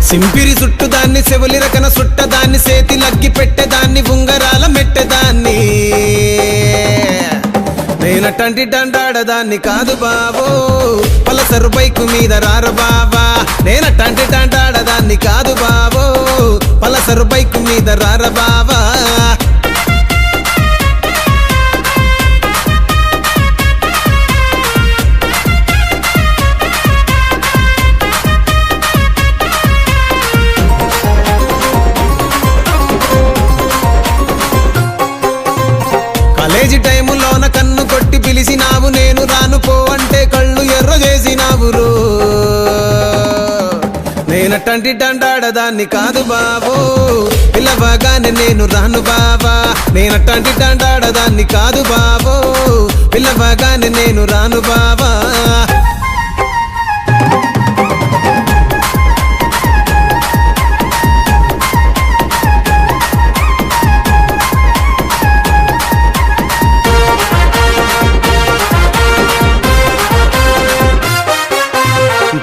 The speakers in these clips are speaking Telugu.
సింపిరి చుట్టుదాన్ని చెవులి రకన సుట్టదాన్ని సేతి లగ్గి పెట్టేదాన్ని ఉంగరాల మెట్టేదాన్ని నేనటంటి డండాడదాన్ని కాదు బావో పలసరు బైకు మీద రార బావా నేనటంటి డండాడదాన్ని కాదు బావో పలసరు బైకు మీద రార బావా కాలేజీ టైములోన కన్ను కొట్టి పిలిచినావు నేను రాను పో అంటే కళ్ళు ఎర్ర చేసినావు రో నేనటంటి డండాడదాన్ని కాదు బావో పిల్లవగానే నేను రాను బావా నేనటంటి డండాడదాన్ని కాదు బావో పిల్లవగానే నేను రాను బావా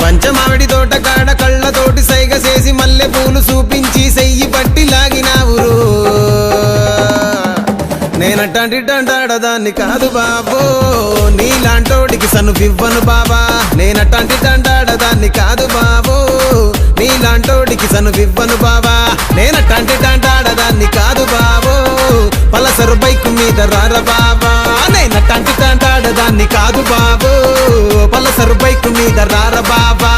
పంచమావిడి తోట కాడ కళ్ళతోటి సైగ చేసి మల్లె పూలు చూపించి సెయ్యి పట్టి లాగినావు నేనటంటి డండాడదాన్ని కాదు బాబో నీలాంటోడికి సనుపివ్వను బాబా నేనటంటి డండాడదాన్ని కాదు బాబో నీలాంటోడికి సనుపివ్వను బాబా నేనటంటి డండాడదాన్ని కాదు బాబో పలసరు బైకు మీద రార బాబా నేనటంటి డండాడదాన్ని కాదు బాబో పలసరు బైకు మీద రార బాబా